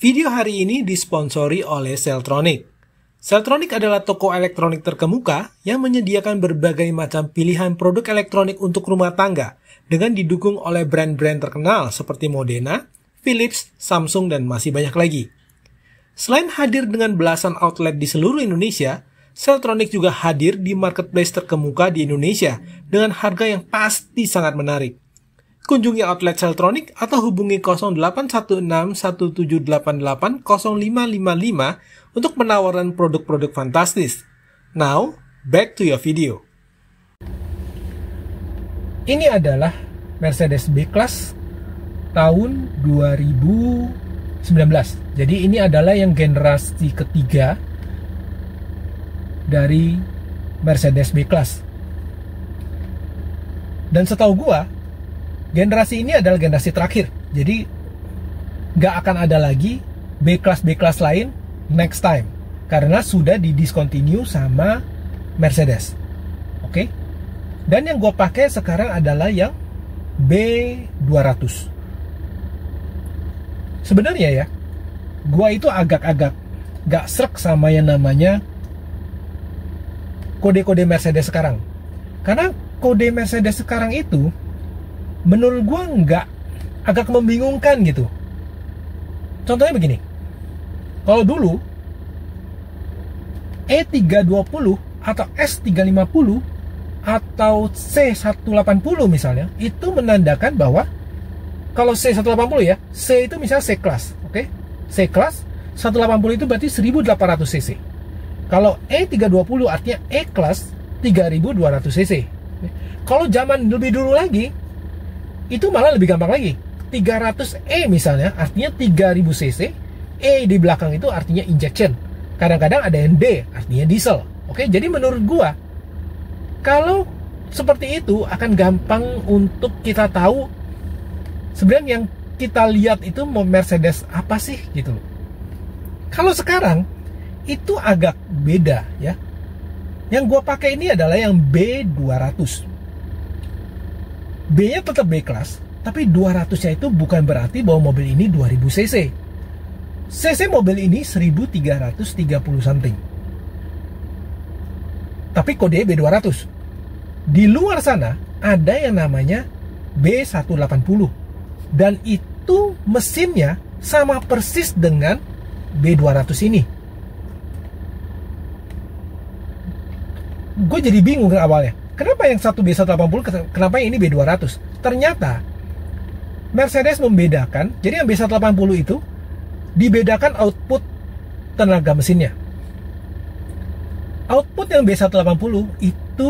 Video hari ini disponsori oleh Celltronic. Celltronic adalah toko elektronik terkemuka yang menyediakan berbagai macam pilihan produk elektronik untuk rumah tangga dengan didukung oleh brand-brand terkenal seperti Modena, Philips, Samsung, dan masih banyak lagi. Selain hadir dengan belasan outlet di seluruh Indonesia, Celltronic juga hadir di marketplace terkemuka di Indonesia dengan harga yang pasti sangat menarik. Kunjungi outlet Celltronic atau hubungi 0816 1788 0555 untuk penawaran produk-produk fantastis. Now, back to your video. Ini adalah Mercedes B-Class tahun 2019. Jadi ini adalah yang generasi ketiga dari Mercedes B-Class. Dan setahu gua, generasi ini adalah generasi terakhir. Jadi nggak akan ada lagi B-Class lain next time, karena sudah didiscontinue sama Mercedes. Oke? Dan yang gue pakai sekarang adalah yang B200. Sebenarnya ya, gue itu agak-agak nggak srek sama yang namanya kode-kode Mercedes sekarang. Karena kode Mercedes sekarang itu menurut gue agak membingungkan gitu. Contohnya begini, kalau dulu E320 atau S350 atau C180 misalnya, itu menandakan bahwa kalau C180 ya, C itu misalnya C-Class, oke? C-Class 180 itu berarti 1800 cc. Kalau E320 artinya E-Class 3200 cc. Kalau zaman lebih dulu lagi, itu malah lebih gampang lagi. 300E misalnya artinya 3000 cc. E di belakang itu artinya injection. Kadang-kadang ada yang D artinya diesel. Oke, jadi menurut gua kalau seperti itu akan gampang untuk kita tahu sebenarnya yang kita lihat itu Mercedes apa sih gitu. Kalau sekarang itu agak beda ya. Yang gua pakai ini adalah yang B200. B-nya tetap B-Class, tapi 200-nya itu bukan berarti bahwa mobil ini 2000 cc. cc mobil ini 1330 something. Tapi kode B200. Di luar sana ada yang namanya B180. Dan itu mesinnya sama persis dengan B200 ini. Gue jadi bingung kan awalnya. Kenapa yang satu B180, kenapa yang ini B200? Ternyata Mercedes membedakan, jadi yang B180 itu dibedakan output tenaga mesinnya. Output yang B180 itu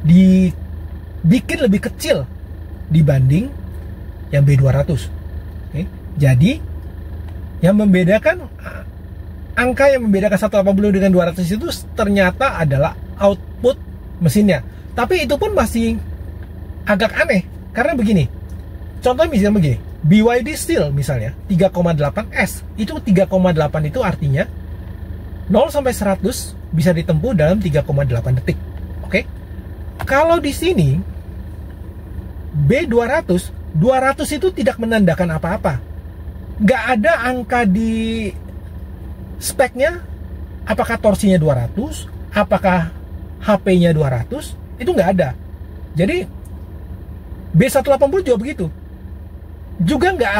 dibikin lebih kecil dibanding yang B200. Oke? Jadi yang membedakan, angka yang membedakan 180 dengan 200 itu ternyata adalah output mesinnya. Tapi itu pun masih agak aneh karena begini. Contohnya misalnya begini, BYD Steel misalnya 3,8S. Itu 3,8 itu artinya 0 sampai 100 bisa ditempuh dalam 3,8 detik. Oke? Kalau di sini B200, 200 itu tidak menandakan apa-apa. Nggak ada angka di speknya, apakah torsinya 200, apakah HP-nya 200, itu nggak ada. Jadi B180 juga begitu. Juga nggak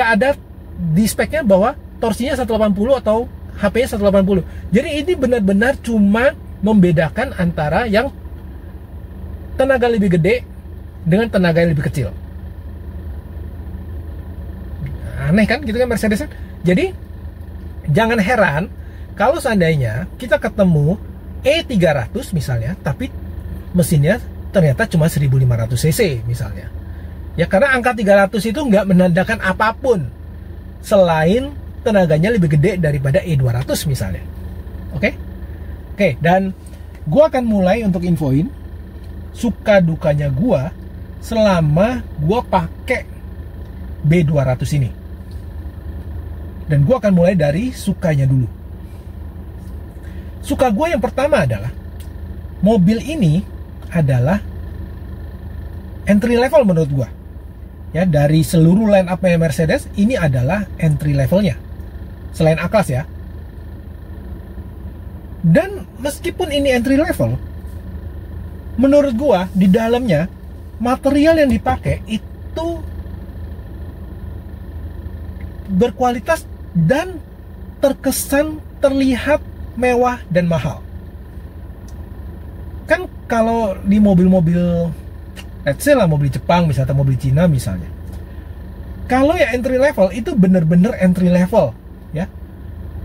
ada di speknya bahwa torsinya 180 atau HP-nya 180. Jadi ini benar-benar cuma membedakan antara yang tenaga lebih gede dengan tenaga yang lebih kecil. Aneh kan gitu kan Mercedes. Jadi jangan heran kalau seandainya kita ketemu E300 misalnya, tapi mesinnya ternyata cuma 1500 cc misalnya. Ya karena angka 300 itu nggak menandakan apapun selain tenaganya lebih gede daripada E200 misalnya. Oke? Oke, dan gua akan mulai untuk infoin suka dukanya gua selama gua pakai B200 ini. Dan gua akan mulai dari sukanya dulu. Suka gue yang pertama adalah mobil ini adalah entry level menurut gue. ya dari seluruh line up Mercedes, ini adalah entry levelnya selain A-Class ya. Dan meskipun ini entry level, menurut gua di dalamnya material yang dipakai itu berkualitas dan terkesan terlihat mewah dan mahal. Kan kalau di mobil-mobil, let's say lah mobil Jepang misalnya, mobil Cina misalnya, kalau ya entry level itu bener-bener entry level ya,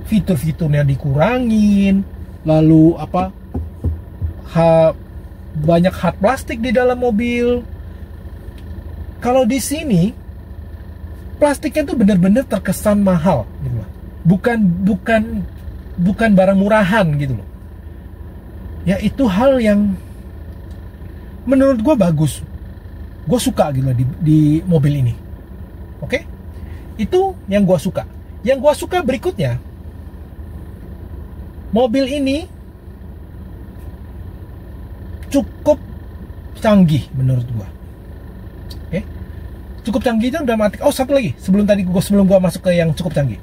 fitur-fiturnya dikurangin, lalu apa, banyak hard plastik di dalam mobil. Kalau di sini plastiknya tuh bener-bener terkesan mahal gitu loh. Bukan barang murahan gitu loh. Ya itu hal yang menurut gue bagus. Gue suka gitu loh di mobil ini. Oke? Itu yang gue suka. Yang gue suka berikutnya, mobil ini cukup canggih menurut gue. Oke? Cukup canggih itu udah mati. Oh, satu lagi sebelum gue masuk ke yang cukup canggih.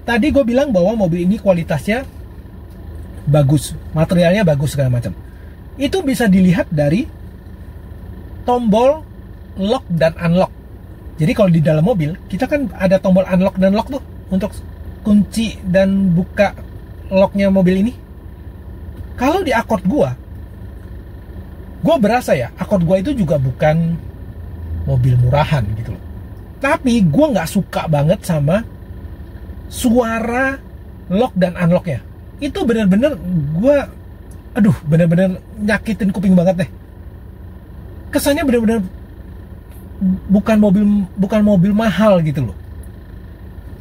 Tadi gue bilang bahwa mobil ini kualitasnya bagus, materialnya bagus segala macam. Itu bisa dilihat dari tombol lock dan unlock. Jadi kalau di dalam mobil kita kan ada tombol unlock dan lock tuh untuk kunci dan buka locknya mobil ini. Kalau di Accord gue berasa ya Accord gue itu juga bukan mobil murahan gitu loh. Tapi gue nggak suka banget sama suara lock dan unlocknya. Itu bener-bener bener-bener nyakitin kuping banget deh. Kesannya bener-bener bukan mobil mahal gitu loh.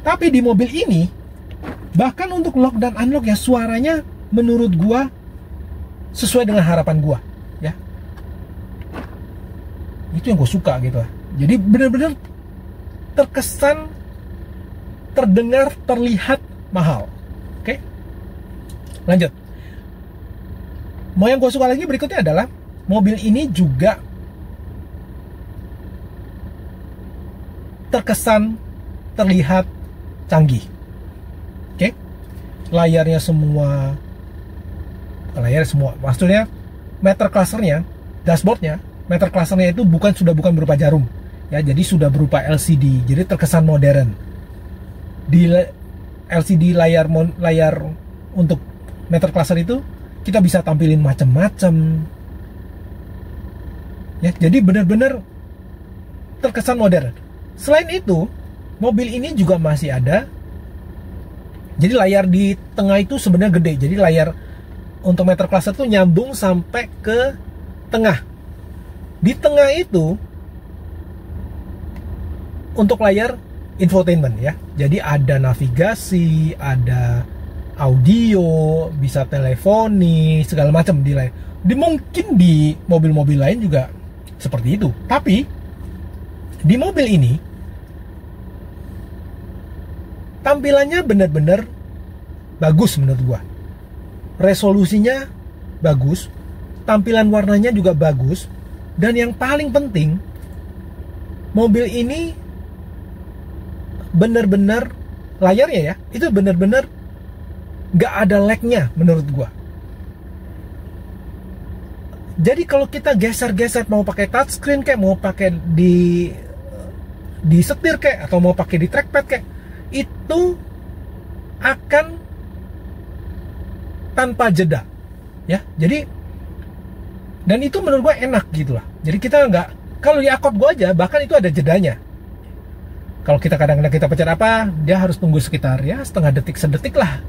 Tapi di mobil ini, bahkan untuk lock dan unlock ya, suaranya menurut gua sesuai dengan harapan gua ya. Itu yang gue suka gitu. Jadi bener-bener terkesan, terdengar, terlihat mahal. Oke? Lanjut. Mau yang gue suka lagi berikutnya adalah mobil ini juga terkesan, terlihat canggih. Oke? Layarnya semua, maksudnya meter clusternya, dashboardnya, meter clusternya itu bukan berupa jarum ya, jadi sudah berupa LCD, jadi terkesan modern. Di LCD layar untuk meter cluster itu kita bisa tampilin macam-macam ya, jadi benar-benar terkesan modern. Selain itu, mobil ini juga masih ada, jadi layar di tengah itu sebenarnya gede, jadi layar untuk meter cluster tuh nyambung sampai ke tengah. Di tengah itu untuk layar infotainment ya, jadi ada navigasi, ada audio, bisa teleponi, segala macam di layar. Mungkin di mobil-mobil lain juga seperti itu, tapi di mobil ini tampilannya benar-benar bagus menurut gua. Resolusinya bagus, tampilan warnanya juga bagus, dan yang paling penting, mobil ini benar-benar layarnya ya, itu benar-benar gak ada lag-nya menurut gua. Jadi kalau kita geser-geser, mau pakai touchscreen kayak, mau pakai di setir kayak, atau mau pakai di trackpad kayak, itu akan tanpa jeda ya. Jadi, dan itu menurut gue enak gitu lah. Jadi kita nggak, kalau di Accord gue aja bahkan itu ada jedanya. Kalau kita kadang-kadang kita pencet apa, dia harus tunggu sekitar ya setengah detik, sedetik lah,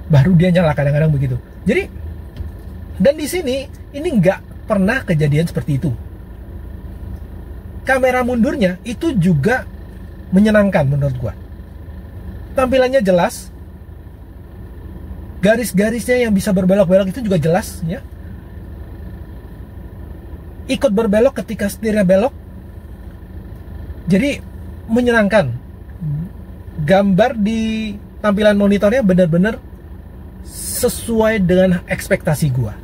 baru dia nyala kadang-kadang begitu. Jadi, dan di sini ini nggak pernah kejadian seperti itu. Kamera mundurnya itu juga menyenangkan menurut gua. Tampilannya jelas, garis-garisnya yang bisa berbelok-belok itu juga jelas ya. Ikut berbelok ketika setirnya belok, jadi menyenangkan. Gambar di tampilan monitornya benar-benar sesuai dengan ekspektasi gua.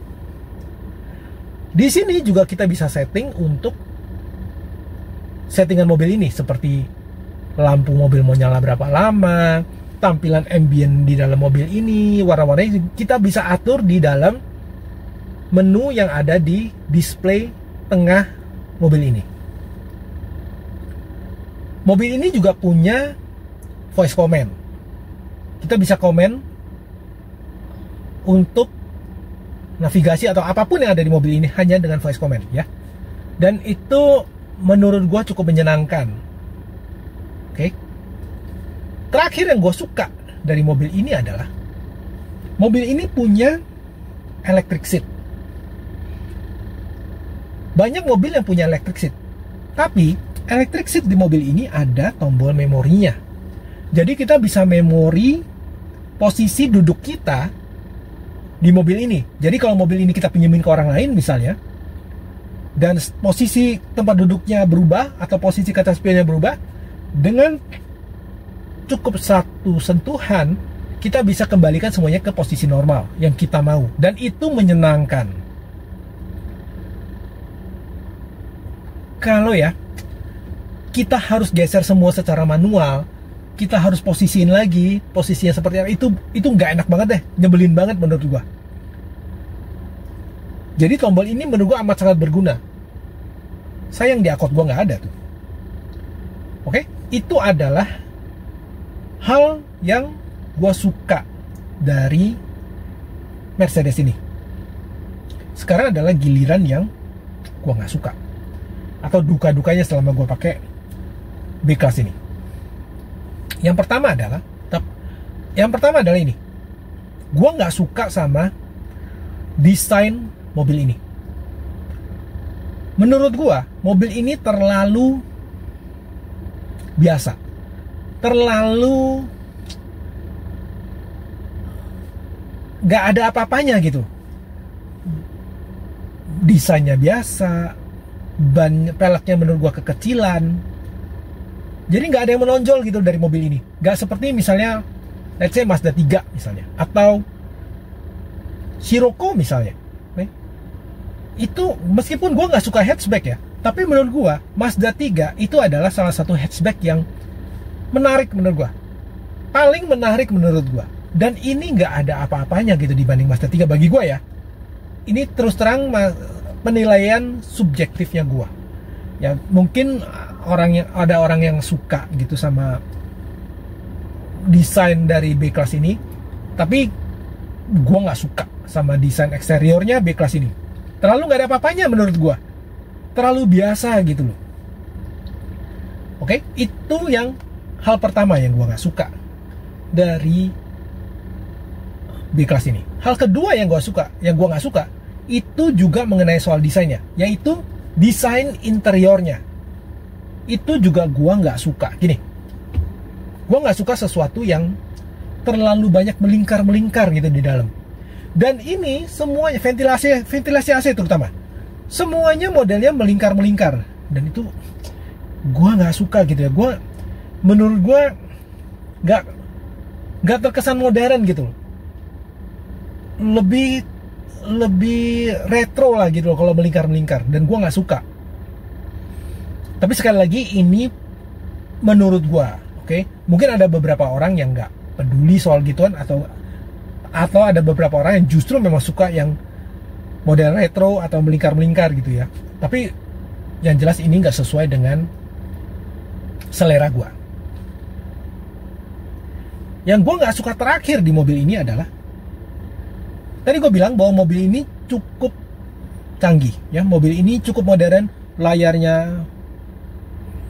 Di sini juga kita bisa setting untuk settingan mobil ini, seperti lampu mobil mau nyala berapa lama, tampilan ambient di dalam mobil ini, warna-warnanya kita bisa atur di dalam menu yang ada di display tengah mobil ini. Mobil ini juga punya voice command. Kita bisa komen untuk navigasi atau apapun yang ada di mobil ini hanya dengan voice command ya. Dan itu menurut gua cukup menyenangkan. Oke. Terakhir yang gue suka dari mobil ini adalah mobil ini punya electric seat. Banyak mobil yang punya electric seat, tapi electric seat di mobil ini ada tombol memorinya. Jadi kita bisa memori posisi duduk kita di mobil ini. Jadi kalau mobil ini kita pinjemin ke orang lain misalnya, dan posisi tempat duduknya berubah atau posisi kaca spionnya berubah, dengan cukup satu sentuhan kita bisa kembalikan semuanya ke posisi normal yang kita mau, dan itu menyenangkan. Kalau ya kita harus geser semua secara manual, kita harus posisiin lagi posisinya seperti apa, itu nggak enak banget deh, nyebelin banget menurut gua. Jadi tombol ini menurut gua amat sangat berguna. Sayang di Accord gua nggak ada tuh. Oke, itu adalah hal yang gue suka dari Mercedes ini. Sekarang adalah giliran yang gue nggak suka atau duka-dukanya selama gue pakai B-Class ini. Yang pertama adalah ini. Gue nggak suka sama desain mobil ini. Menurut gue, mobil ini terlalu biasa, terlalu gak ada apa-apanya gitu. Desainnya biasa, ban peleknya menurut gua kekecilan, jadi gak ada yang menonjol gitu dari mobil ini. Gak seperti misalnya let's say Mazda 3 misalnya, atau Scirocco misalnya. Itu meskipun gua gak suka hatchback ya, tapi menurut gua Mazda 3 itu adalah salah satu hatchback yang menarik menurut gua, paling menarik menurut gua. Dan ini nggak ada apa-apanya gitu dibanding Mazda 3 bagi gua ya. Ini terus terang penilaian subjektifnya gua. Ya mungkin ada orang yang suka gitu sama desain dari B-Class ini, tapi gua nggak suka sama desain eksteriornya B-Class ini. Terlalu nggak ada apa-apanya menurut gua, terlalu biasa gitu loh. Oke, itu yang hal pertama yang gue nggak suka dari B-Class ini. Hal kedua yang gue nggak suka itu juga mengenai soal desainnya, yaitu desain interiornya. Itu juga gue nggak suka. Gini, gue nggak suka sesuatu yang terlalu banyak melingkar gitu di dalam. Dan ini semuanya ventilasi AC terutama, semuanya modelnya melingkar, dan itu gue nggak suka gitu ya. Menurut gue nggak terkesan modern gitu, lebih retro lah gitu loh kalau melingkar, dan gue nggak suka. Tapi sekali lagi ini menurut gue, oke? Mungkin ada beberapa orang yang nggak peduli soal gituan, atau ada beberapa orang yang justru memang suka yang model retro atau melingkar gitu ya. Tapi yang jelas ini nggak sesuai dengan selera gue. Yang gue nggak suka terakhir di mobil ini adalah, tadi gue bilang bahwa mobil ini cukup canggih ya, mobil ini cukup modern, layarnya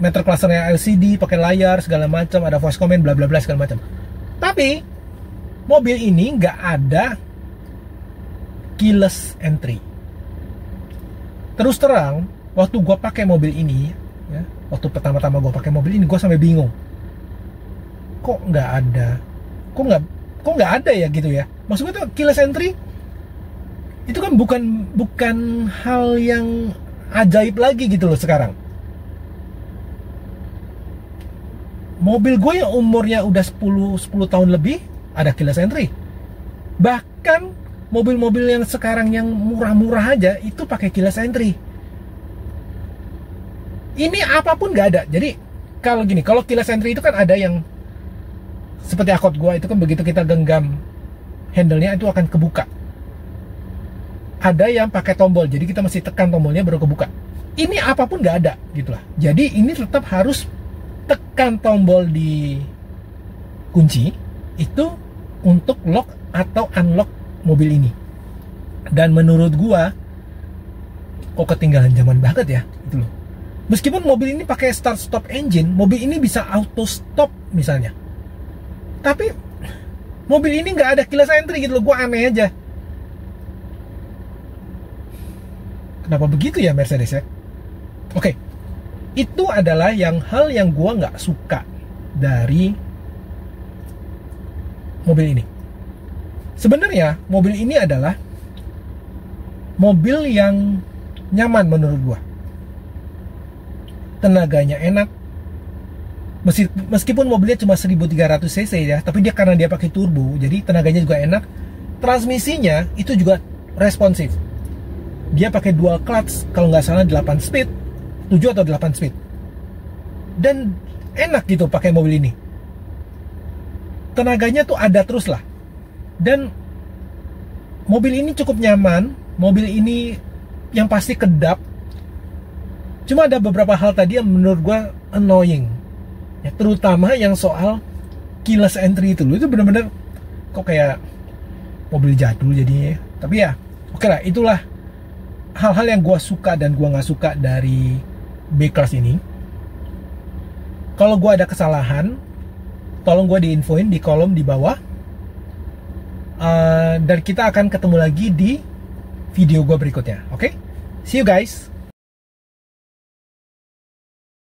meter clusternya LCD, pakai layar segala macam, ada voice command bla bla bla segala macam. Tapi mobil ini nggak ada keyless entry. Terus terang, waktu gue pakai mobil ini ya, waktu pertama-tama gue pakai mobil ini, gue sampai bingung, kok nggak ada ya gitu ya. Maksudnya tuh keyless entry itu kan bukan hal yang ajaib lagi gitu loh sekarang. Mobil gue yang umurnya udah 10 tahun lebih ada keyless entry. Bahkan mobil-mobil yang sekarang yang murah-murah aja itu pakai keyless entry. Ini apapun nggak ada. Jadi kalau gini, kalau keyless entry itu kan ada yang seperti Accord gua itu kan begitu kita genggam handle-nya itu akan kebuka. Ada yang pakai tombol, jadi kita mesti tekan tombolnya baru kebuka. Ini apapun nggak ada, gitulah. Jadi ini tetap harus tekan tombol di kunci itu untuk lock atau unlock mobil ini. Dan menurut gua kok ketinggalan zaman banget ya, gitu loh. Meskipun mobil ini pakai start stop engine, mobil ini bisa auto stop misalnya. Tapi mobil ini nggak ada keyless entry gitu loh, gua aneh aja. Kenapa begitu ya Mercedes ya? Oke, itu adalah hal yang gua nggak suka dari mobil ini. Sebenarnya mobil ini adalah mobil yang nyaman menurut gua. Tenaganya enak. Meskipun mobilnya cuma 1300 cc ya, tapi karena dia pakai turbo, jadi tenaganya juga enak. Transmisinya itu juga responsif. Dia pakai dual clutch, kalau nggak salah 8 speed, 7 atau 8 speed. Dan enak gitu pakai mobil ini. Tenaganya tuh ada terus lah. Dan mobil ini cukup nyaman. Mobil ini yang pasti kedap. Cuma ada beberapa hal tadi yang menurut gue annoying ya, terutama yang soal keyless entry itu bener-bener kok kayak mobil jadul jadinya. Tapi ya oke lah, itulah hal-hal yang gue suka dan gue nggak suka dari B-Class ini. Kalau gue ada kesalahan, tolong gue diinfoin di kolom di bawah. Dan kita akan ketemu lagi di video gue berikutnya. Oke? See you guys.